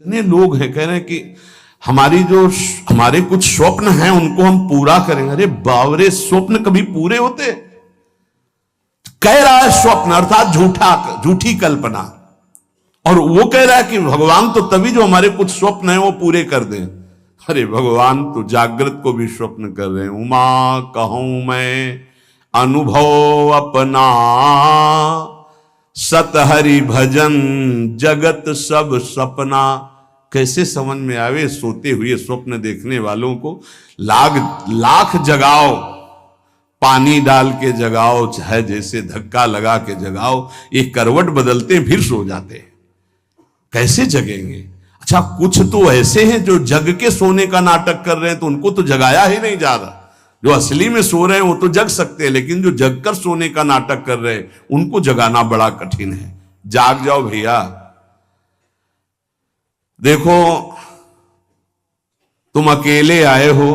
इतने लोग हैं कह रहे हैं कि हमारे कुछ स्वप्न हैं उनको हम पूरा करेंगे। अरे बावरे, स्वप्न कभी पूरे होते? कह रहा है स्वप्न अर्थात झूठी कल्पना, और वो कह रहा है कि भगवान तो तभी जो हमारे कुछ स्वप्न हैं वो पूरे कर दें। अरे भगवान तो जागृत को भी स्वप्न कर रहे हैं। उमा कहूं मैं अनुभव अपना, सत हरि भजन जगत सब सपना। कैसे समझ में आवे सोते हुए स्वप्न देखने वालों को। लाख जगाओ, पानी डाल के जगाओ, चाहे जैसे धक्का लगा के जगाओ, एक करवट बदलते फिर सो जाते हैं। कैसे जगेंगे? अच्छा, कुछ तो ऐसे हैं जो जग के सोने का नाटक कर रहे हैं, तो उनको तो जगाया ही नहीं जा रहा। जो असली में सो रहे हैं वो तो जग सकते हैं, लेकिन जो जग कर सोने का नाटक कर रहे हैं उनको जगाना बड़ा कठिन है। जाग जाओ भैया। देखो, तुम अकेले आए हो,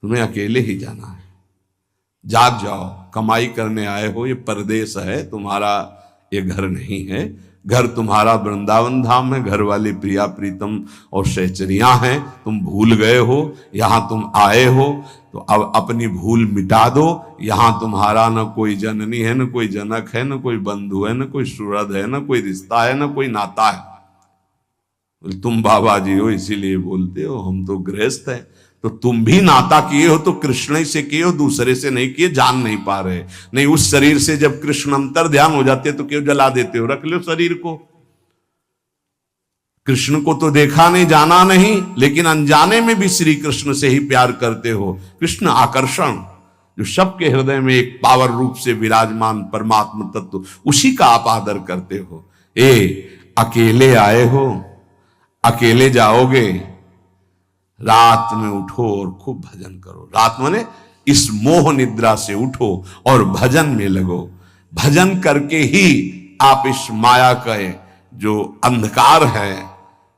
तुम्हें अकेले ही जाना है। जाग जाओ, कमाई करने आए हो, ये परदेश है तुम्हारा, ये घर नहीं है। घर तुम्हारा वृंदावन धाम है, घर वाली प्रिया प्रीतम और सहचरियां हैं। तुम भूल गए हो, यहां तुम आए हो तो अब अपनी भूल मिटा दो। यहां तुम्हारा न कोई जननी है, न कोई जनक है, न कोई बंधु है, न कोई सुहृद है, न कोई रिश्ता है, न कोई नाता है। तुम बाबा जी हो इसीलिए बोलते हो, हम तो गृहस्थ हैं। तो तुम भी नाता किए हो तो कृष्ण ही से किए हो, दूसरे से नहीं किए। जान नहीं पा रहे, नहीं उस शरीर से जब कृष्ण अंतर ध्यान हो जाते तो क्यों जला देते हो? रख लो शरीर को। कृष्ण को तो देखा नहीं, जाना नहीं, लेकिन अनजाने में भी श्री कृष्ण से ही प्यार करते हो। कृष्ण आकर्षण जो सबके हृदय में एक पावर रूप से विराजमान परमात्मा तत्व, उसी का आप आदर करते हो। अकेले आए हो, अकेले जाओगे, रात में उठो और खूब भजन करो। रात माने इस मोह निद्रा से उठो और भजन में लगो। भजन करके ही आप इस माया का जो अंधकार है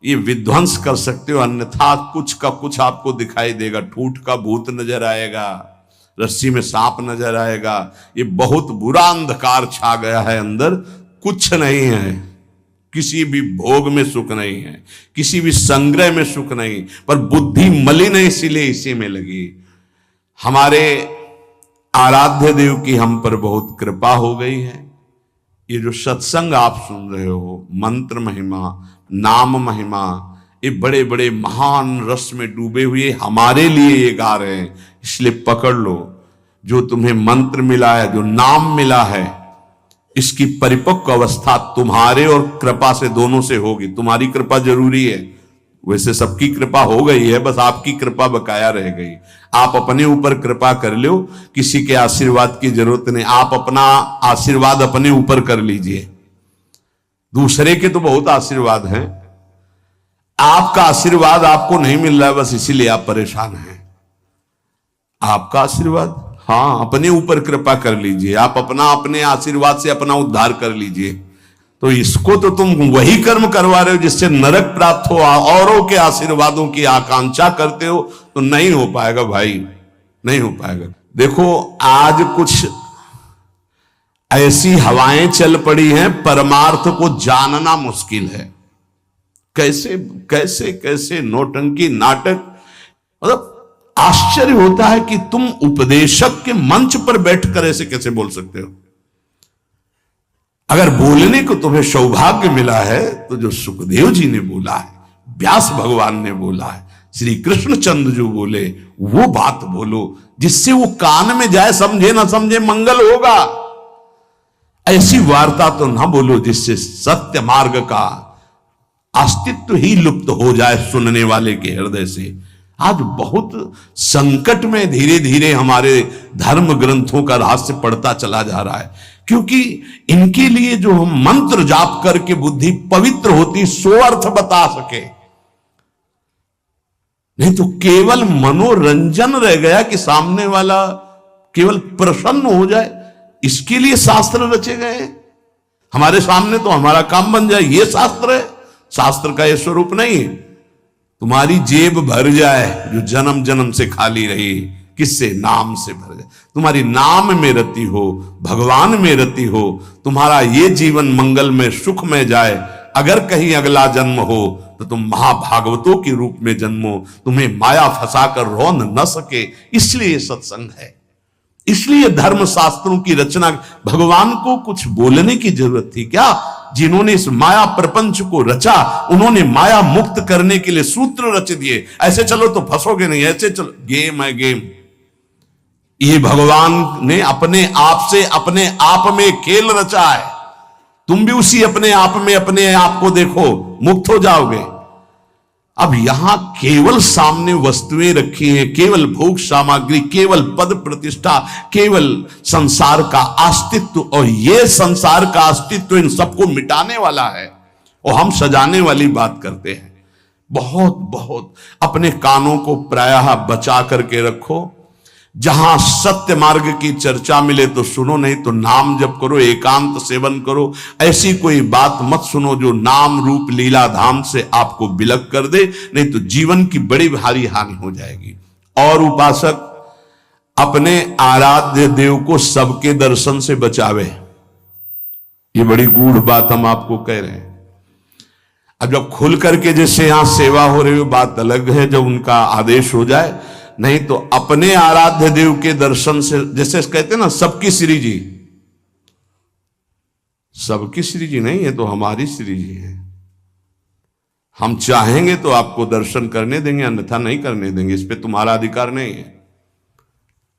ये विध्वंस कर सकते हो, अन्यथा कुछ का कुछ आपको दिखाई देगा। ठूठ का भूत नजर आएगा, रस्सी में सांप नजर आएगा। ये बहुत बुरा अंधकार छा गया है अंदर। कुछ नहीं है, किसी भी भोग में सुख नहीं है, किसी भी संग्रह में सुख नहीं, पर बुद्धि मलिन है, इसीलिए इसी में लगी। हमारे आराध्य देव की हम पर बहुत कृपा हो गई है। ये जो सत्संग आप सुन रहे हो, मंत्र महिमा, नाम महिमा, ये बड़े बड़े महान रस में डूबे हुए हमारे लिए ये गा रहे हैं। इसलिए पकड़ लो, जो तुम्हें मंत्र मिला है, जो नाम मिला है, इसकी परिपक्व अवस्था तुम्हारे और कृपा से दोनों से होगी। तुम्हारी कृपा जरूरी है, वैसे सबकी कृपा हो गई है, बस आपकी कृपा बकाया रह गई। आप अपने ऊपर कृपा कर लो, किसी के आशीर्वाद की जरूरत नहीं। आप अपना आशीर्वाद अपने ऊपर कर लीजिए। दूसरे के तो बहुत आशीर्वाद हैं, आपका आशीर्वाद आपको नहीं मिल रहा है, बस इसीलिए आप परेशान हैं। आपका आशीर्वाद, हाँ, अपने ऊपर कृपा कर लीजिए। आप अपने आशीर्वाद से अपना उद्धार कर लीजिए। तो इसको तो तुम वही कर्म करवा रहे हो जिससे नरक प्राप्त हो, औरों के आशीर्वादों की आकांक्षा करते हो, तो नहीं हो पाएगा भाई, नहीं हो पाएगा। देखो, आज कुछ ऐसी हवाएं चल पड़ी हैं, परमार्थ को जानना मुश्किल है। कैसे कैसे कैसे नौटंकी नाटक, मतलब आश्चर्य होता है कि तुम उपदेशक के मंच पर बैठकर ऐसे कैसे बोल सकते हो। अगर बोलने को तुम्हें सौभाग्य मिला है तो जो सुखदेव जी ने बोला है, व्यास भगवान ने बोला है, श्री कृष्णचंद्र जो बोले, वो बात बोलो जिससे वो कान में जाए। समझे ना समझे, मंगल होगा। ऐसी वार्ता तो ना बोलो जिससे सत्य मार्ग का अस्तित्व ही लुप्त हो जाए सुनने वाले के हृदय से। आज बहुत संकट में धीरे धीरे हमारे धर्म ग्रंथों का रहस्य पड़ता चला जा रहा है, क्योंकि इनके लिए जो हम मंत्र जाप करके बुद्धि पवित्र होती, सो अर्थ बता सके। नहीं तो केवल मनोरंजन रह गया कि सामने वाला केवल प्रसन्न हो जाए, इसके लिए शास्त्र रचे गए। हमारे सामने तो हमारा काम बन जाए, ये शास्त्र है। शास्त्र का ये स्वरूप नहीं है। तुम्हारी जेब भर जाए जो जन्म जन्म से खाली रही, किससे? नाम से भर जाए। तुम्हारी नाम में रति हो, भगवान में रति हो, तुम्हारा ये जीवन मंगल में सुख में जाए, अगर कहीं अगला जन्म हो तो तुम महाभागवतों के रूप में जन्मो, तुम्हें माया फंसाकर रौन न सके, इसलिए सत्संग है, इसलिए धर्म शास्त्रों की रचना। भगवान को कुछ बोलने की जरूरत थी क्या? जिन्होंने इस माया प्रपंच को रचा, उन्होंने माया मुक्त करने के लिए सूत्र रच दिए। ऐसे चलो तो फंसोगे नहीं, ऐसे चलो, गेम है गेम। ये भगवान ने अपने आप से अपने आप में खेल रचा है। तुम भी उसी अपने आप में अपने आप को देखो, मुक्त हो जाओगे। अब यहां केवल सामने वस्तुएं रखी हैं, केवल भोग सामग्री, केवल पद प्रतिष्ठा, केवल संसार का अस्तित्व, और ये संसार का अस्तित्व इन सबको मिटाने वाला है, और हम सजाने वाली बात करते हैं। बहुत बहुत अपने कानों को प्रायः बचा करके रखो। जहां सत्य मार्ग की चर्चा मिले तो सुनो, नहीं तो नाम जप करो, एकांत सेवन करो। ऐसी कोई बात मत सुनो जो नाम रूप लीला धाम से आपको बिलक कर दे, नहीं तो जीवन की बड़ी भारी हानि हो जाएगी। और उपासक अपने आराध्य देव को सबके दर्शन से बचावे। ये बड़ी गूढ़ बात हम आपको कह रहे हैं। अब जब खुल करके जैसे यहां सेवा हो रही हो बात अलग है, जब उनका आदेश हो जाए, नहीं तो अपने आराध्य देव के दर्शन से, जैसे कहते हैं ना सबकी श्री जी, सबकी श्री जी नहीं है तो हमारी श्री जी है। हम चाहेंगे तो आपको दर्शन करने देंगे, अन्यथा नहीं करने देंगे, इस पे तुम्हारा अधिकार नहीं है।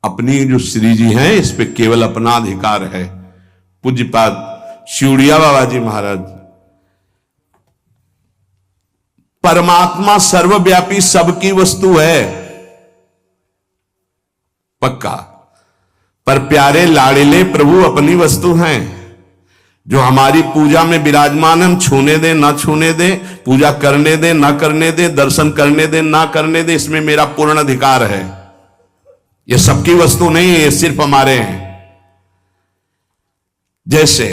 अपनी जो श्री जी है इस पे केवल अपना अधिकार है। पूज्यपाद शिवड़िया बाबा जी महाराज, परमात्मा सर्वव्यापी सबकी वस्तु है पक्का, पर प्यारे लाड़िले प्रभु अपनी वस्तु हैं। जो हमारी पूजा में विराजमान, हम छूने दे ना छूने दे, पूजा करने दे ना करने दे, दर्शन करने दे ना करने दे, इसमें मेरा पूर्ण अधिकार है। ये सबकी वस्तु नहीं है, ये सिर्फ हमारे हैं। जैसे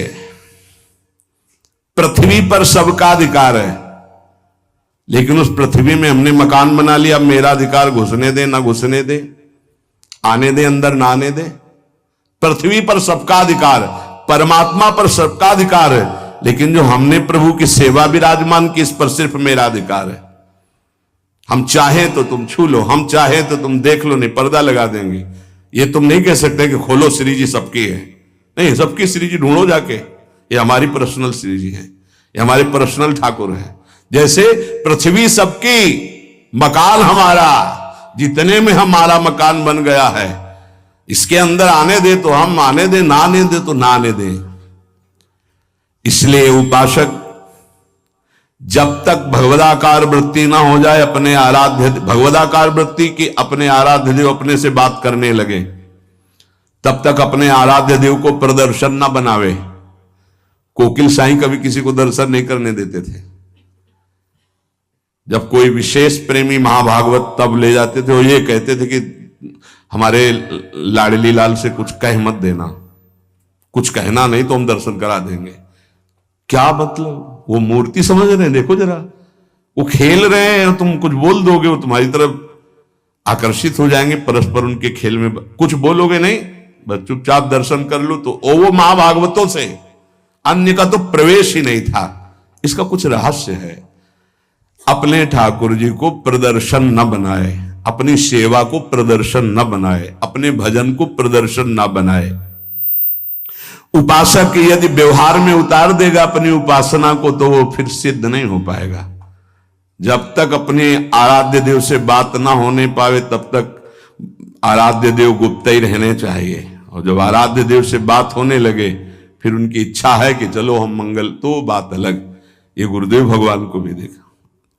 पृथ्वी पर सबका अधिकार है, लेकिन उस पृथ्वी में हमने मकान बना लिया, अब मेरा अधिकार घुसने दे ना घुसने दे, आने दे अंदर ना आने दे। पृथ्वी पर सबका अधिकार, परमात्मा पर सबका अधिकार है, लेकिन जो हमने प्रभु की सेवा विराजमान की, इस पर सिर्फ मेरा अधिकार है। हम चाहे तो तुम छू लो, हम चाहे तो तुम देख लो, नहीं पर्दा लगा देंगे। ये तुम नहीं कह सकते कि खोलो श्री जी सबकी है, नहीं, सबकी श्री जी ढूंढो जाके। ये हमारी पर्सनल श्री जी है, ये हमारे पर्सनल ठाकुर है। जैसे पृथ्वी सबकी, मकान हमारा, जितने में हमारा मकान बन गया है, इसके अंदर आने दे तो हम आने दे, ना आने दे तो ना आने दे। इसलिए उपासक जब तक भगवदाकार वृत्ति ना हो जाए, अपने आराध्य भगवदाकार वृत्ति की अपने आराध्य देव अपने से बात करने लगे, तब तक अपने आराध्य देव को प्रदर्शन ना बनावे। कोकिल साईं कभी किसी को दर्शन नहीं करने देते थे। जब कोई विशेष प्रेमी महाभागवत तब ले जाते थे, वो ये कहते थे कि हमारे लाडली लाल से कुछ कह मत देना, कुछ कहना नहीं तो हम दर्शन करा देंगे। क्या मतलब? वो मूर्ति समझ रहे हैं, देखो जरा, वो खेल रहे हैं, तुम कुछ बोल दोगे वो तुम्हारी तरफ आकर्षित हो जाएंगे, परस्पर उनके खेल में कुछ बोलोगे नहीं, बस चुपचाप दर्शन कर लो। तो वो महाभागवतों से अन्य का तो प्रवेश ही नहीं था। इसका कुछ रहस्य है। अपने ठाकुर जी को प्रदर्शन न बनाए, अपनी सेवा को प्रदर्शन न बनाए, अपने भजन को प्रदर्शन न बनाए। उपासक यदि व्यवहार में उतार देगा अपनी उपासना को, तो वो फिर सिद्ध नहीं हो पाएगा। जब तक अपने आराध्य देव से बात ना होने पावे, तब तक आराध्य देव गुप्त ही रहने चाहिए। और जब आराध्य देव से बात होने लगे, फिर उनकी इच्छा है कि चलो हम मंगल, तो बात अलग। ये गुरुदेव भगवान को भी देखा,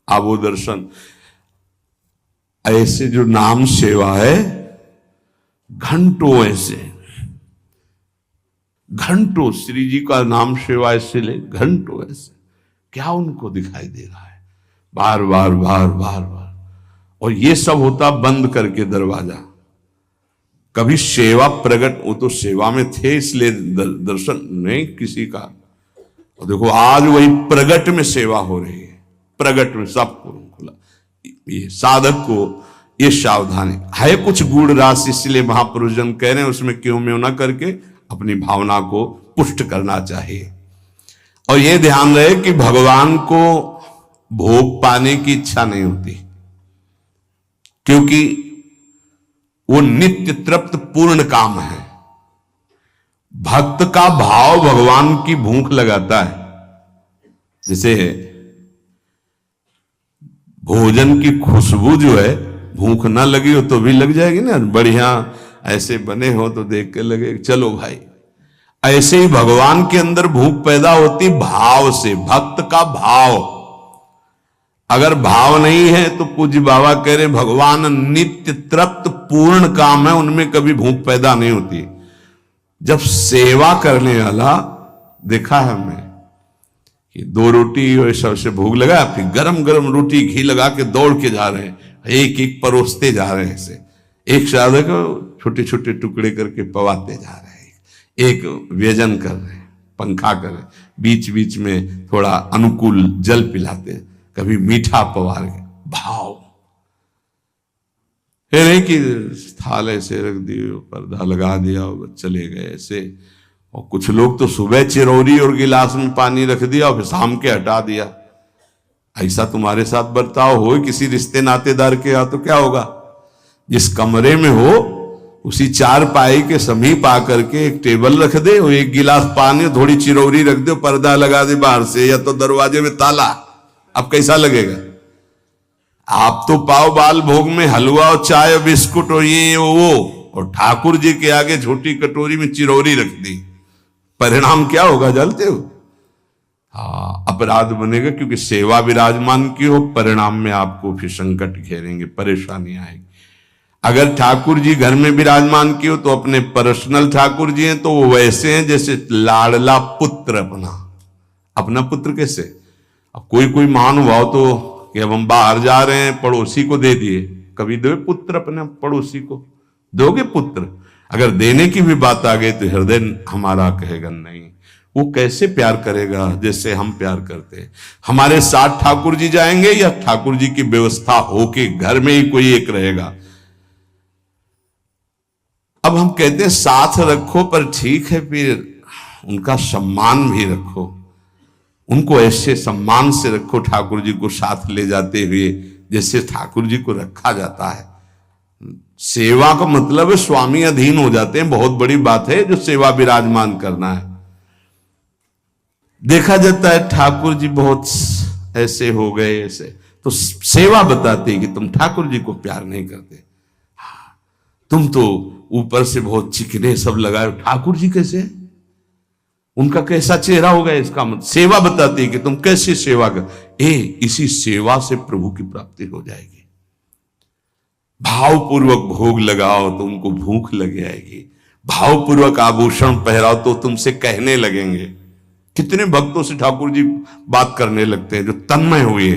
आप वो दर्शन। ऐसे जो नाम सेवा है, घंटों ऐसे, घंटों श्री जी का नाम सेवा ऐसे ले, घंटों ऐसे, क्या उनको दिखाई दे रहा है? बार बार बार बार बार। और ये सब होता बंद करके दरवाजा। कभी सेवा प्रकट, वो तो सेवा में थे इसलिए दर्शन नहीं किसी का। और देखो आज वही प्रगट में सेवा हो रही है, प्रगट में सबको खुला। ये साधक को ये सावधानी है, कुछ गूढ़ राशि, इसलिए महापुरुष जन कह रहे हैं उसमें क्यों में ना करके अपनी भावना को पुष्ट करना चाहिए। और ये ध्यान रहे कि भगवान को भोग पाने की इच्छा नहीं होती, क्योंकि वो नित्य तृप्त पूर्ण काम है। भक्त का भाव भगवान की भूख लगाता है। जैसे भोजन की खुशबू जो है, भूख ना लगी हो तो भी लग जाएगी ना, बढ़िया ऐसे बने हो तो देख के लगे चलो भाई। ऐसे ही भगवान के अंदर भूख पैदा होती भाव से, भक्त का भाव। अगर भाव नहीं है तो पूज्य बाबा कह रहे भगवान नित्य तृप्त पूर्ण काम है, उनमें कभी भूख पैदा नहीं होती। जब सेवा करने वाला देखा है हमने कि 2 रोटी और सबसे भूख लगा, फिर गरम गरम रोटी घी लगा के दौड़ के जा रहे हैं, एक एक परोसते जा रहे हैं, ऐसे एक साधक को छोटे छोटे टुकड़े करके पवाते जा रहे हैं, एक व्यजन कर रहे हैं, पंखा कर रहे हैं, बीच बीच में थोड़ा अनुकूल जल पिलाते, कभी मीठा पवार के भाव। ये नहीं कि थाल ऐसे रख दिए, पर्दा लगा दिया और चले गए ऐसे। और कुछ लोग तो सुबह चिरौरी और गिलास में पानी रख दिया और फिर शाम के हटा दिया। ऐसा तुम्हारे साथ बर्ताव हो किसी रिश्ते नातेदार के यहाँ तो क्या होगा? जिस कमरे में हो उसी 4 पाई के समीप आकर के एक टेबल रख दे और एक गिलास पानी, थोड़ी चिरौरी रख दे, पर्दा लगा दे बाहर से, या तो दरवाजे में ताला। अब कैसा लगेगा? आप तो पाव बाल भोग में हलवा और चाय बिस्कुट और ये वो, और ठाकुर जी के आगे छोटी कटोरी में चिरौरी रख दी। परिणाम क्या होगा जानते हो? हाँ, अपराध बनेगा, क्योंकि सेवा विराजमान की हो, परिणाम में आपको फिर संकट घेरेंगे, परेशानी आएगी। अगर ठाकुर जी घर में विराजमान की हो तो अपने पर्सनल ठाकुर जी हैं तो वो वैसे हैं जैसे लाडला पुत्र अपना पुत्र। कैसे? अब कोई कोई महानुभाव तो कि अब हम बाहर जा रहे हैं, पड़ोसी को दे दिए, कभी दो पुत्र अपने पड़ोसी को दोगे पुत्र? अगर देने की भी बात आ गई तो हृदय हमारा कहेगा नहीं। वो कैसे प्यार करेगा जैसे हम प्यार करते हैं। हमारे साथ ठाकुर जी जाएंगे या ठाकुर जी की व्यवस्था होके घर में ही कोई एक रहेगा? अब हम कहते हैं साथ रखो, पर ठीक है, फिर उनका सम्मान भी रखो, उनको ऐसे सम्मान से रखो ठाकुर जी को साथ ले जाते हुए जैसे ठाकुर जी को रखा जाता है। सेवा का मतलब है स्वामी अधीन हो जाते हैं, बहुत बड़ी बात है जो सेवा विराजमान करना है। देखा जाता है ठाकुर जी बहुत ऐसे हो गए, ऐसे तो सेवा बताती है कि तुम ठाकुर जी को प्यार नहीं करते, तुम तो ऊपर से बहुत चिकने सब लगाए, ठाकुर जी कैसे, उनका कैसा चेहरा होगा? इसका मतलब सेवा बताती है कि तुम कैसे सेवा कर। इसी सेवा से प्रभु की प्राप्ति हो जाएगी। भावपूर्वक भोग लगाओ तो उनको भूख लग जाएगी, भावपूर्वक आभूषण पहराओ तो तुमसे कहने लगेंगे। कितने भक्तों से ठाकुर जी बात करने लगते हैं जो तन्मय हुए,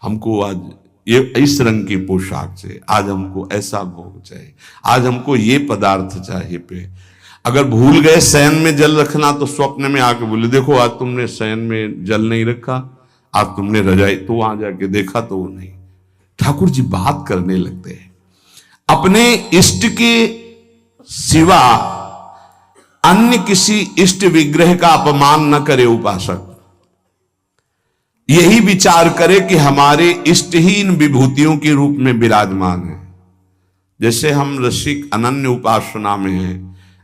हमको आज ये इस रंग की पोशाक चाहिए, आज हमको ऐसा भोग चाहिए, आज हमको ये पदार्थ चाहिए। पे अगर भूल गए शयन में जल रखना तो स्वप्न में आके बोले देखो आज तुमने शयन में जल नहीं रखा, आज तुमने रजाई, तो वहां जाके देखा तो वो नहीं। ठाकुर जी बात करने लगते हैं। अपने इष्ट के सिवा अन्य किसी इष्ट विग्रह का अपमान न करे उपासक। यही विचार करे कि हमारे इष्ट ही इन विभूतियों के रूप में विराजमान है। जैसे हम रसिक अनन्य उपासना में हैं,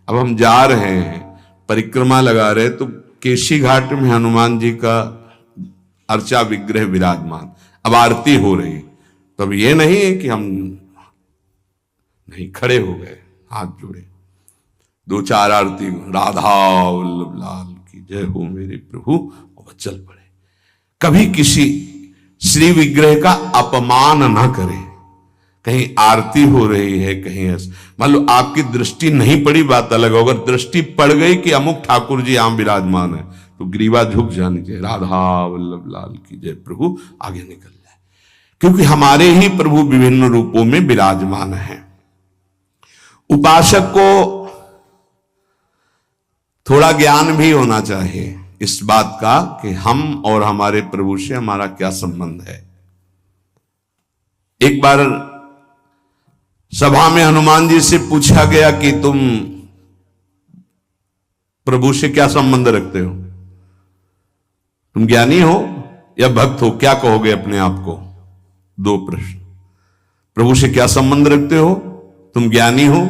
अब हम जा रहे हैं, परिक्रमा लगा रहे, तो केशी घाट में हनुमान जी का अर्चा विग्रह विराजमान, अब आरती हो रही, तो अब ये नहीं है कि हम नहीं, खड़े हो गए, हाथ जोड़े, 2-4 आरती, राधा वल्लभ लाल की जय हो मेरे प्रभु, और चल पड़े। कभी किसी श्री विग्रह का अपमान ना करें। कहीं आरती हो रही है, कहीं ऐसा, मान लो आपकी दृष्टि नहीं पड़ी बात अलग हो, अगर दृष्टि पड़ गई कि अमुक ठाकुर जी यहां विराजमान है तो ग्रीवा झुक जानी चाहिए, राधा वल्लभ लाल की जय प्रभु, आगे निकल जाए, क्योंकि हमारे ही प्रभु विभिन्न रूपों में विराजमान है। उपासक को थोड़ा ज्ञान भी होना चाहिए इस बात का कि हम और हमारे प्रभु से हमारा क्या संबंध है। एक बार सभा में हनुमान जी से पूछा गया कि तुम प्रभु से क्या संबंध रखते हो? तुम ज्ञानी हो या भक्त हो? क्या कहोगे अपने आप को? दो प्रश्न। प्रभु से क्या संबंध रखते हो? तुम ज्ञानी हो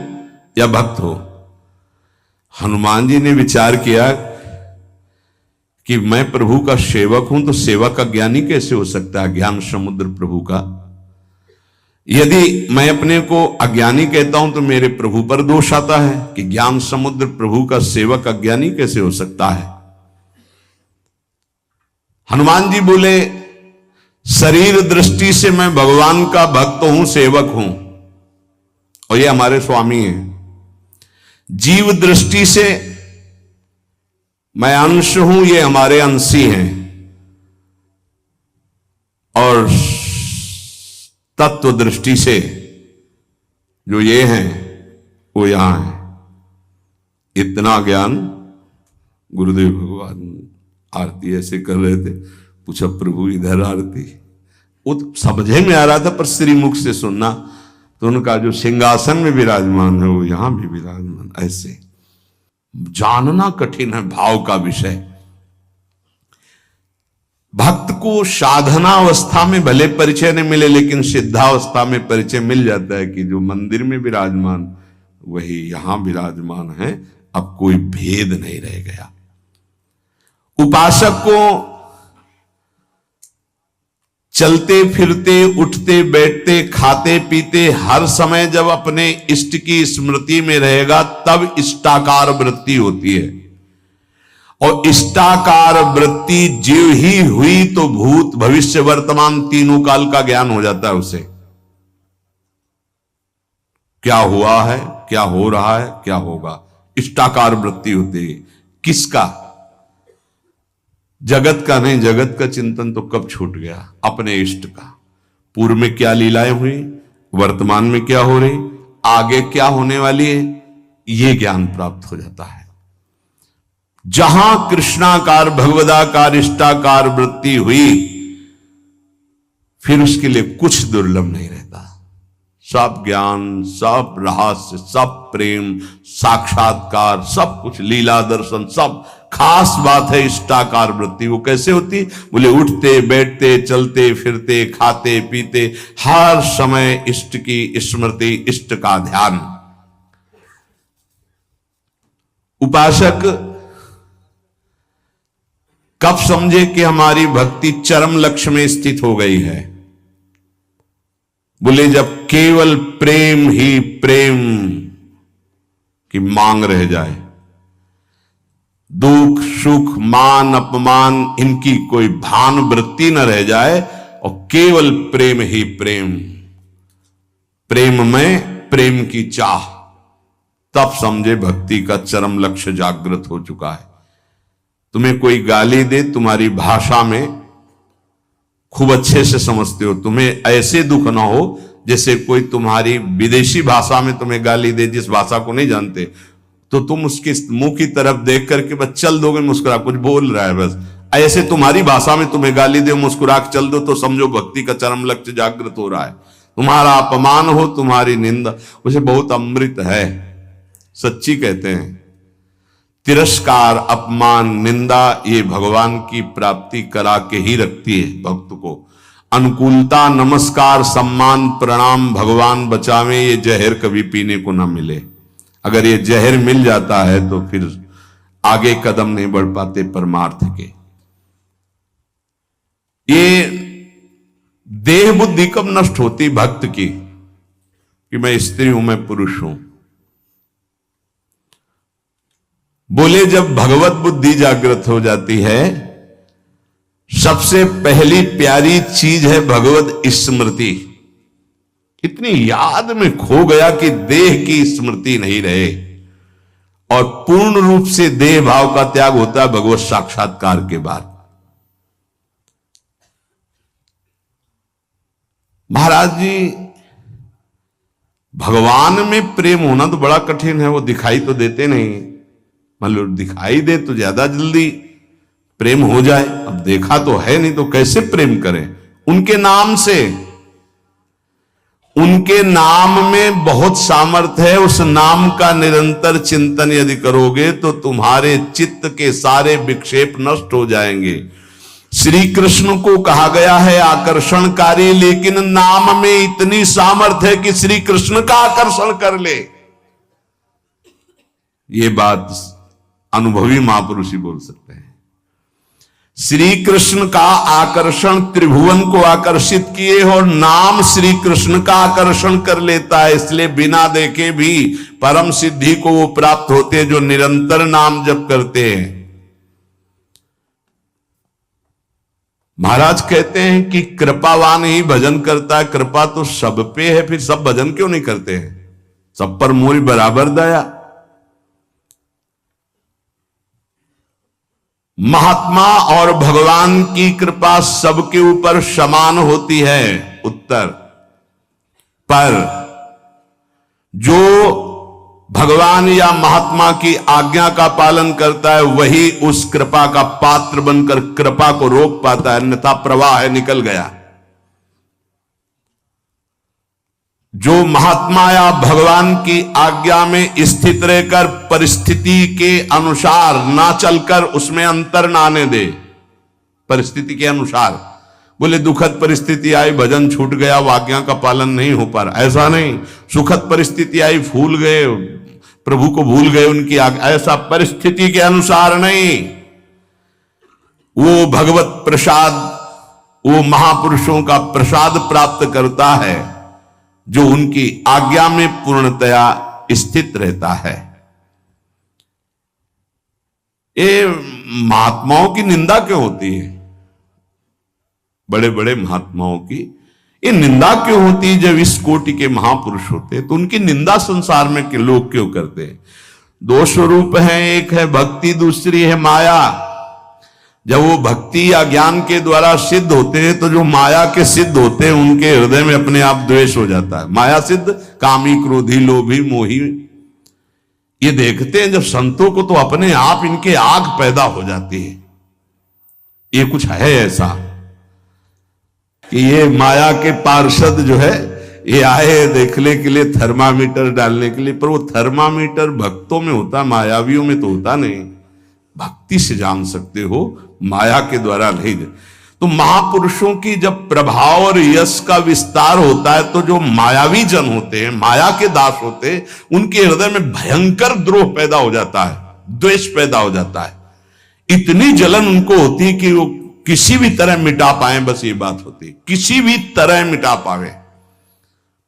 या भक्त हो? हनुमान जी ने विचार किया कि मैं प्रभु का सेवक हूं, तो सेवक का ज्ञानी कैसे हो सकता है? ज्ञान समुद्र प्रभु का। यदि मैं अपने को अज्ञानी कहता हूं तो मेरे प्रभु पर दोष आता है कि ज्ञान समुद्र प्रभु का सेवक अज्ञानी कैसे हो सकता है। हनुमान जी बोले, शरीर दृष्टि से मैं भगवान का भक्त हूं, सेवक हूं, और ये हमारे स्वामी हैं। जीव दृष्टि से मैं अंश हूं, ये हमारे अंशी हैं, और तत्व दृष्टि से जो ये हैं वो यहां है। इतना ज्ञान गुरुदेव भगवान आरती ऐसे कर रहे थे। पूछा, प्रभु इधर आरती? वो तो समझे में आ रहा था, पर श्रीमुख से सुनना तो उनका जो सिंहासन में विराजमान है वो यहां भी विराजमान। ऐसे जानना कठिन है भाव का विषय। भक्त को साधना अवस्था में भले परिचय नहीं मिले, लेकिन सिद्धावस्था में परिचय मिल जाता है कि जो मंदिर में विराजमान वही यहां विराजमान है। अब कोई भेद नहीं रह गया। उपासक को चलते फिरते, उठते बैठते, खाते पीते हर समय जब अपने इष्ट की स्मृति में रहेगा तब इष्टाकार वृत्ति होती है। और इष्टाकार वृत्ति जीव ही हुई तो भूत भविष्य वर्तमान तीनों काल का ज्ञान हो जाता है उसे। क्या हुआ है, क्या हो रहा है, क्या होगा, इष्टाकार वृत्ति होती है। किसका? जगत का नहीं। जगत का चिंतन तो कब छूट गया? अपने इष्ट का। पूर्व में क्या लीलाएं हुई, वर्तमान में क्या हो रही, आगे क्या होने वाली है, यह ज्ञान प्राप्त हो जाता है। जहां कृष्णाकार, भगवदाकार, इष्टाकार वृत्ति हुई, फिर उसके लिए कुछ दुर्लभ नहीं रहता। सब ज्ञान, सब रहस्य, सब प्रेम, साक्षात्कार, सब कुछ, लीला दर्शन, सब। खास बात है इष्टाकार वृत्ति। वो कैसे होती? बोले, उठते बैठते, चलते फिरते, खाते पीते, हर समय इष्ट की स्मृति, इष्ट का ध्यान। उपासक कब समझे कि हमारी भक्ति चरम लक्ष्य में स्थित हो गई है? बोले, जब केवल प्रेम ही प्रेम की मांग रह जाए, दुख सुख मान अपमान इनकी कोई भान वृत्ति न रह जाए, और केवल प्रेम ही प्रेम, प्रेम में प्रेम की चाह, तब समझे भक्ति का चरम लक्ष्य जागृत हो चुका है। तुम्हें कोई गाली दे, तुम्हारी भाषा में खूब अच्छे से समझते हो, तुम्हें ऐसे दुख ना हो जैसे कोई तुम्हारी विदेशी भाषा में तुम्हें गाली दे, जिस भाषा को नहीं जानते, तो तुम उसके मुंह की तरफ देख करके बस चल दोगे, मुस्कुरा, कुछ बोल रहा है बस। ऐसे तुम्हारी भाषा में तुम्हें गाली दे, मुस्कुरा के चल दो, तो समझो भक्ति का चरम लक्ष्य जागृत हो रहा है। तुम्हारा अपमान हो, तुम्हारी निंदा, उसे बहुत अमृत है, सच्ची कहते हैं। तिरस्कार, अपमान, निंदा, ये भगवान की प्राप्ति करा के ही रखती है भक्त को। अनुकूलता, नमस्कार, सम्मान, प्रणाम, भगवान बचावे, ये जहर कभी पीने को ना मिले। अगर ये जहर मिल जाता है तो फिर आगे कदम नहीं बढ़ पाते परमार्थ के। ये देह बुद्धि कब नष्ट होती भक्त की, कि मैं स्त्री हूं, मैं पुरुष हूं? बोले, जब भगवत बुद्धि जागृत हो जाती है, सबसे पहली प्यारी चीज है भगवत स्मृति। इतनी याद में खो गया कि देह की स्मृति नहीं रहे, और पूर्ण रूप से देह भाव का त्याग होता है भगवत साक्षात्कार के बाद। महाराज जी, भगवान में प्रेम होना तो बड़ा कठिन है, वो दिखाई तो देते नहीं। मतलब दिखाई दे तो ज्यादा जल्दी प्रेम हो जाए, अब देखा तो है नहीं, तो कैसे प्रेम करें? उनके नाम से, उनके नाम में बहुत सामर्थ्य है। उस नाम का निरंतर चिंतन यदि करोगे तो तुम्हारे चित्त के सारे विक्षेप नष्ट हो जाएंगे। श्री कृष्ण को कहा गया है आकर्षणकारी, लेकिन नाम में इतनी सामर्थ्य है कि श्री कृष्ण का आकर्षण कर ले। ये बात अनुभवी महापुरुष ही बोल सकते हैं। श्री कृष्ण का आकर्षण त्रिभुवन को आकर्षित किए और नाम श्री कृष्ण का आकर्षण कर लेता है। इसलिए बिना देखे भी परम सिद्धि को वो प्राप्त होते हैं जो निरंतर नाम जप करते हैं। महाराज कहते हैं कि कृपावान ही भजन करता है। कृपा तो सब पे है, फिर सब भजन क्यों नहीं करते हैं? सब पर मोरी बराबर दया। महात्मा और भगवान की कृपा सबके ऊपर समान होती है। उत्तर पर जो भगवान या महात्मा की आज्ञा का पालन करता है वही उस कृपा का पात्र बनकर कृपा को रोक पाता है, अन्यथा प्रवाह है, निकल गया। जो महात्मा या भगवान की आज्ञा में स्थित रहकर परिस्थिति के अनुसार ना चलकर उसमें अंतर ना आने दे, परिस्थिति के अनुसार, बोले दुखद परिस्थिति आई, भजन छूट गया, आज्ञा का पालन नहीं हो पा रहा, ऐसा नहीं। सुखद परिस्थिति आई, फूल गए, प्रभु को भूल गए उनकी आज्ञा, ऐसा परिस्थिति के अनुसार नहीं। वो भगवत प्रसाद, वो महापुरुषों का प्रसाद प्राप्त करता है जो उनकी आज्ञा में पूर्णतया स्थित रहता है। ये महात्माओं की निंदा क्यों होती है? बड़े बड़े महात्माओं की ये निंदा क्यों होती है? जब इस कोटि के महापुरुष होते हैं तो उनकी निंदा संसार में के लोग क्यों करते हैं? दो स्वरूप हैं, एक है भक्ति, दूसरी है माया। जब वो भक्ति या ज्ञान के द्वारा सिद्ध होते हैं तो जो माया के सिद्ध होते हैं उनके हृदय में अपने आप द्वेष हो जाता है। माया सिद्ध कामी, क्रोधी, लोभी, मोही, ये देखते हैं जब संतों को तो अपने आप इनके आग पैदा हो जाती है। ये कुछ है ऐसा कि ये माया के पार्षद जो है ये आए देखने के लिए, थर्मामीटर डालने के लिए, पर वो थर्मामीटर भक्तों में होता, मायावियों में तो होता नहीं। भक्ति से जान सकते हो, माया के द्वारा नहीं। तो महापुरुषों की जब प्रभाव और यश का विस्तार होता है तो जो मायावी जन होते हैं, माया के दास होते हैं, उनके हृदय में भयंकर द्रोह पैदा हो जाता है, द्वेष पैदा हो जाता है। इतनी जलन उनको होती है कि वो किसी भी तरह मिटा पाए, बस ये बात होती है, किसी भी तरह मिटा पावे।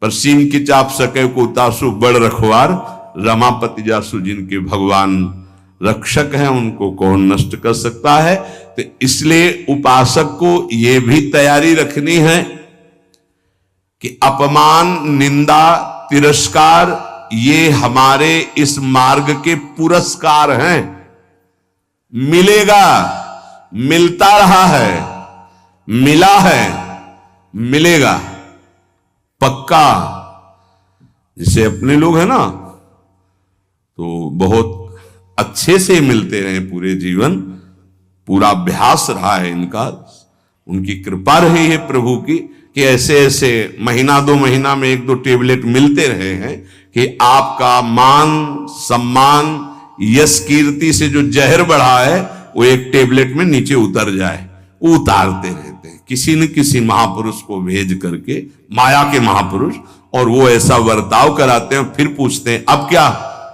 पर सीम की चाप सके को उतासु बड़ रखवार, रमापति जासु जिनके भगवान रक्षक हैं उनको कौन नष्ट कर सकता है। तो इसलिए उपासक को यह भी तैयारी रखनी है कि अपमान, निंदा, तिरस्कार ये हमारे इस मार्ग के पुरस्कार हैं। मिलेगा, मिलता रहा है, मिला है, मिलेगा पक्का। जैसे अपने लोग हैं ना तो बहुत अच्छे से मिलते रहे पूरे जीवन, पूरा अभ्यास रहा है इनका, उनकी कृपा रही है प्रभु की कि ऐसे ऐसे महीना दो महीना में एक दो टेबलेट मिलते रहे हैं कि आपका मान सम्मान यश कीर्ति से जो जहर बढ़ा है वो एक टेबलेट में नीचे उतर जाए। उतारते रहते हैं किसी न किसी महापुरुष को भेज करके, माया के महापुरुष, और वो ऐसा वर्ताव कराते हैं, फिर पूछते हैं अब क्या?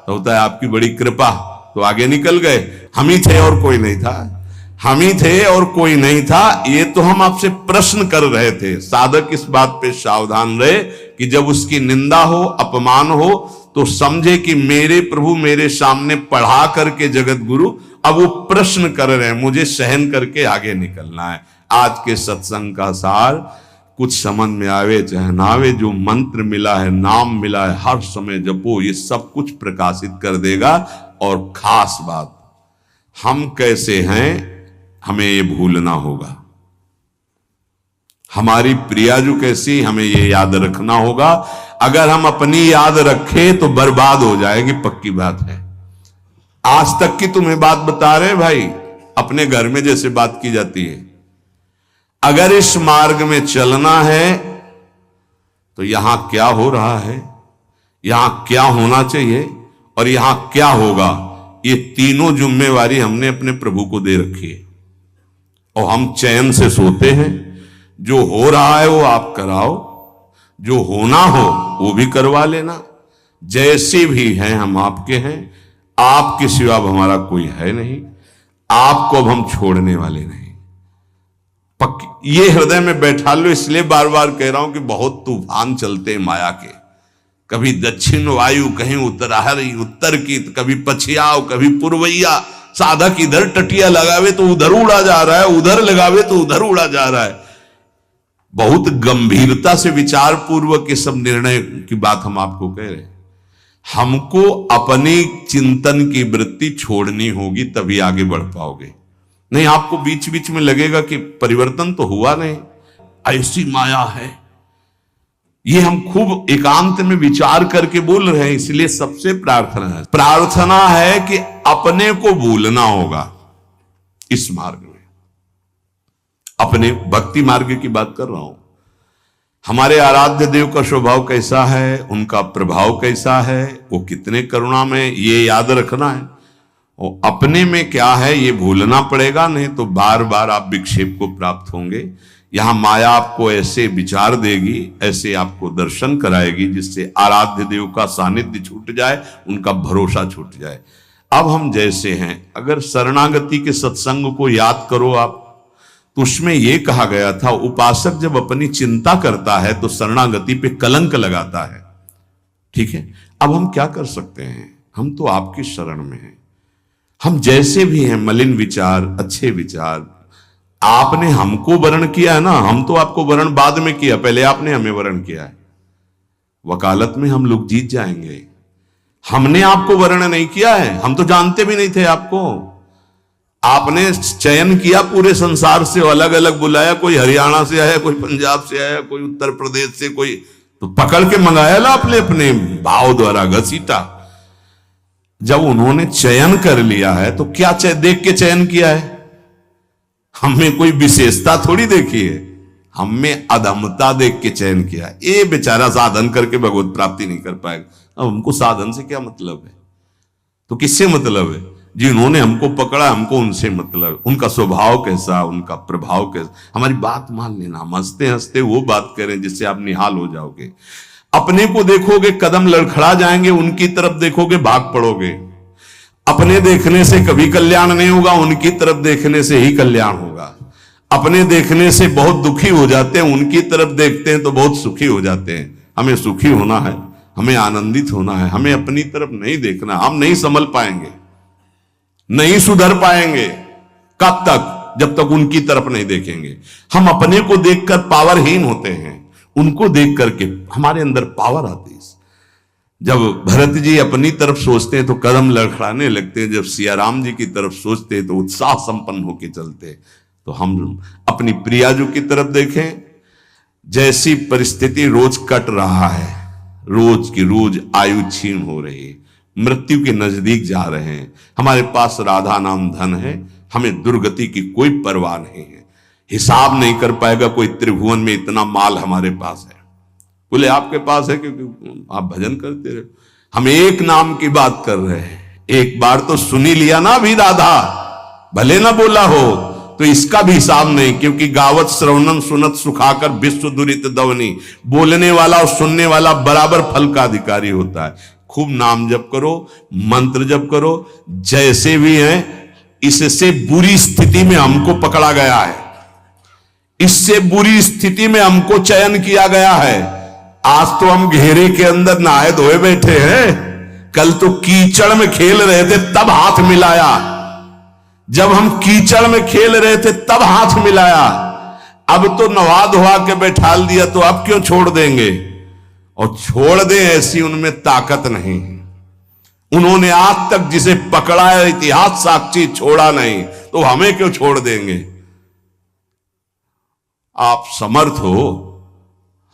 तो होता है आपकी बड़ी कृपा, तो आगे निकल गए। हम ही थे और कोई नहीं था, हम ही थे और कोई नहीं था। ये तो हम आपसे प्रश्न कर रहे थे। साधक इस बात पे सावधान रहे कि जब उसकी निंदा हो, अपमान हो, तो समझे कि मेरे प्रभु मेरे सामने पढ़ा करके जगत गुरु अब वो प्रश्न कर रहे हैं, मुझे सहन करके आगे निकलना है। आज के सत्संग का सार कुछ समझ में आवे चाहे ना आवे, जो मंत्र मिला है, नाम मिला है, हर समय जपो, ये सब कुछ प्रकाशित कर देगा। और खास बात, हम कैसे हैं हमें ये भूलना होगा। हमारी प्रिया जो कैसी, हमें ये याद रखना होगा। अगर हम अपनी याद रखें तो बर्बाद हो जाएगी, पक्की बात है। आज तक की तुम्हें बात बता रहे भाई, अपने घर में जैसे बात की जाती है। अगर इस मार्ग में चलना है तो यहां क्या हो रहा है, यहां क्या होना चाहिए और यहां क्या होगा, ये तीनों जिम्मेवारी हमने अपने प्रभु को दे रखी है। और हम चैन से सोते हैं। जो हो रहा है वो आप कराओ, जो होना हो वो भी करवा लेना। जैसे भी हैं हम आपके हैं, आपके सिवा अब हमारा कोई है नहीं, आपको अब हम छोड़ने वाले नहीं। ये हृदय में बैठा लो। इसलिए बार बार कह रहा हूं कि बहुत तूफान चलते हैं माया के। कभी दक्षिण वायु, कहीं उत्तर की, कभी पछियाव, कभी पूर्वैया। साधक इधर टटिया लगावे तो उधर उड़ा जा रहा है, उधर लगावे तो उधर उड़ा जा रहा है। बहुत गंभीरता से विचार पूर्वक ये सब निर्णय की बात हम आपको कह रहे हैं। हमको अपनी चिंतन की वृत्ति छोड़नी होगी, तभी आगे बढ़ पाओगे। नहीं, आपको बीच बीच में लगेगा कि परिवर्तन तो हुआ नहीं, ऐसी माया है। ये हम खूब एकांत में विचार करके बोल रहे हैं। इसलिए सबसे प्रार्थना है कि अपने को भूलना होगा इस मार्ग में। अपने भक्ति मार्ग की बात कर रहा हूं। हमारे आराध्य देव का स्वभाव कैसा है, उनका प्रभाव कैसा है, वो कितने करुणा में, ये याद रखना है। और अपने में क्या है ये भूलना पड़ेगा, नहीं तो बार बार आप विक्षेप को प्राप्त होंगे। यहां माया आपको ऐसे विचार देगी, ऐसे आपको दर्शन कराएगी, जिससे आराध्य देव का सानिध्य छूट जाए, उनका भरोसा छूट जाए। अब हम जैसे हैं, अगर शरणागति के सत्संग को याद करो आप, तो उसमें यह कहा गया था, उपासक जब अपनी चिंता करता है तो शरणागति पे कलंक लगाता है। ठीक है, अब हम क्या कर सकते हैं? हम तो आपकी शरण में हैं। हम जैसे भी हैं, मलिन विचार, अच्छे विचार, आपने हमको वर्ण किया है ना, हम तो आपको वर्ण बाद में किया, पहले आपने हमें वर्ण किया है। वकालत में हम लोग जीत जाएंगे। हमने आपको वर्ण नहीं किया है, हम तो जानते भी नहीं थे आपको। आपने चयन किया पूरे संसार से, अलग अलग बुलाया, कोई हरियाणा से आया, कोई पंजाब से आया, कोई उत्तर प्रदेश से, कोई तो पकड़ के मंगाया ला अपने अपने भाव द्वारा घसीटा। जब उन्होंने चयन कर लिया है तो क्या देख के चयन किया है? हमें कोई विशेषता थोड़ी देखी है, हमें अधमता देख के चयन किया। ये बेचारा साधन करके भगवत प्राप्ति नहीं कर पाएगा। अब हमको साधन से क्या मतलब है? तो किससे मतलब है? जिन्होंने हमको पकड़ा, हमको उनसे मतलब। उनका स्वभाव कैसा, उनका प्रभाव कैसा, हमारी बात मान लेना। हम हंसते हंसते वो बात करें जिससे आप निहाल हो जाओगे। अपने को देखोगे कदम लड़खड़ा जाएंगे, उनकी तरफ देखोगे भाग पड़ोगे। अपने देखने से कभी कल्याण नहीं होगा, उनकी तरफ देखने से ही कल्याण होगा। अपने देखने से बहुत दुखी हो जाते हैं, उनकी तरफ देखते हैं तो बहुत सुखी हो जाते हैं। हमें सुखी होना है, हमें आनंदित होना है, हमें अपनी तरफ नहीं देखना। हम नहीं संभल पाएंगे, नहीं सुधर पाएंगे। कब तक? जब तक उनकी तरफ नहीं देखेंगे। हम अपने को देखकर पावरहीन होते हैं, उनको देख करके हमारे अंदर पावर आती है। जब भरत जी अपनी तरफ सोचते हैं तो कदम लड़खड़ाने लगते हैं, जब सिया राम जी की तरफ सोचते हैं तो उत्साह संपन्न होकर चलते हैं। तो हम अपनी प्रियाजू की तरफ देखें। जैसी परिस्थिति रोज कट रहा है, रोज की रोज आयु क्षीण हो रही है, मृत्यु के नजदीक जा रहे हैं। हमारे पास राधा नाम धन है, हमें दुर्गति की कोई परवाह नहीं है। हिसाब नहीं कर पाएगा कोई त्रिभुवन में इतना माल हमारे पास है। बोले आपके पास है क्योंकि आप भजन करते रहे। हम एक नाम की बात कर रहे हैं, एक बार तो सुनी लिया ना भी राधा, भले ना बोला हो तो इसका भी हिसाब नहीं। क्योंकि गावत श्रवणम सुनत सुखाकर विश्व दुरित दवनी, बोलने वाला और सुनने वाला बराबर फल का अधिकारी होता है। खूब नाम जप करो, मंत्र जप करो। जैसे भी हैं, इससे बुरी स्थिति में हमको पकड़ा गया है, इससे बुरी स्थिति में हमको चयन किया गया है। आज तो हम घेरे के अंदर नहाए धोए बैठे हैं, कल तो कीचड़ में खेल रहे थे तब हाथ मिलाया। जब हम कीचड़ में खेल रहे थे तब हाथ मिलाया, अब तो नवा धोवा के बैठाल दिया तो अब क्यों छोड़ देंगे? और छोड़ दे ऐसी उनमें ताकत नहीं। उन्होंने आज तक जिसे पकड़ा है इतिहास साक्षी छोड़ा नहीं, तो हमें क्यों छोड़ देंगे? आप समर्थ हो,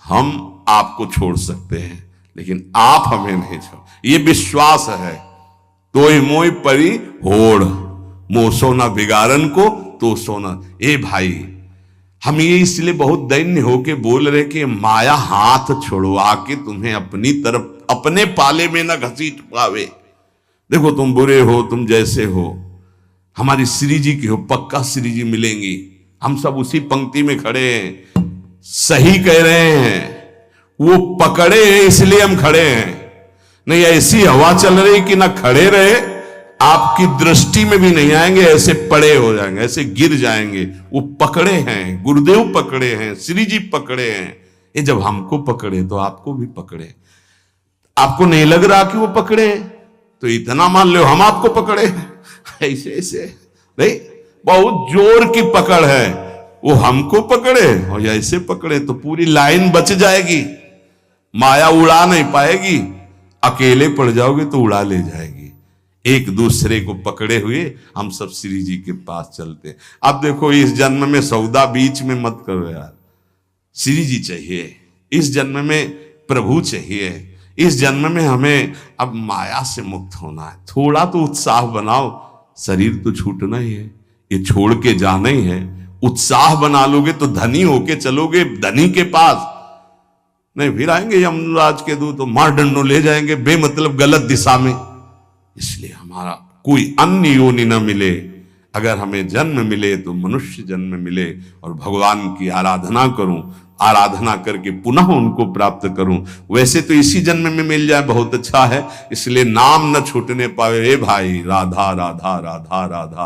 हम आपको छोड़ सकते हैं, लेकिन आप हमें नहीं छोड़। ये विश्वास है। तोय मोय परी होड़, मोह सोना बिगाड़न को तो सोना। ए भाई, हम ये इसलिए बहुत दैन्य होके बोल रहे कि माया हाथ छुड़वा के तुम्हें अपनी तरफ अपने पाले में न घसीट पावे। देखो तुम बुरे हो, तुम जैसे हो, हमारी श्री जी की हो, पक्का श्री जी मिलेंगी। हम सब उसी पंक्ति में खड़े हैं, सही कह रहे हैं, वो पकड़े हैं इसलिए हम खड़े हैं। नहीं ऐसी हवा चल रही कि ना खड़े रहे, आपकी दृष्टि में भी नहीं आएंगे, ऐसे पड़े हो जाएंगे, ऐसे गिर जाएंगे। वो पकड़े हैं, गुरुदेव पकड़े हैं, श्री जी पकड़े हैं। ये जब हमको पकड़े तो आपको भी पकड़े। आपको नहीं लग रहा कि वो पकड़े तो इतना मान लो हम आपको पकड़े। ऐसे ऐसे नहीं, बहुत जोर की पकड़ है, वो हमको पकड़े और ऐसे पकड़े तो पूरी लाइन बच जाएगी, माया उड़ा नहीं पाएगी। अकेले पड़ जाओगे तो उड़ा ले जाएगी। एक दूसरे को पकड़े हुए हम सब श्री जी के पास चलते। अब देखो इस जन्म में सौदा बीच में मत करो यार, श्री जी चाहिए, इस जन्म में प्रभु चाहिए, इस जन्म में हमें अब माया से मुक्त होना है। थोड़ा तो उत्साह बनाओ, शरीर तो छूटना ही है, ये छोड़ के जाना ही है। उत्साह बना लोगे तो धनी होके चलोगे धनी के पास, नहीं फिर आएंगे यमराज के दूत तो मार डंडो ले जाएंगे बेमतलब गलत दिशा में। इसलिए हमारा कोई अन्य योनि न मिले, अगर हमें जन्म मिले तो मनुष्य जन्म मिले और भगवान की आराधना करूं, आराधना करके पुनः उनको प्राप्त करूं। वैसे तो इसी जन्म में मिल जाए बहुत अच्छा है, इसलिए नाम न छूटने पावे। हे भाई राधा राधा राधा राधा।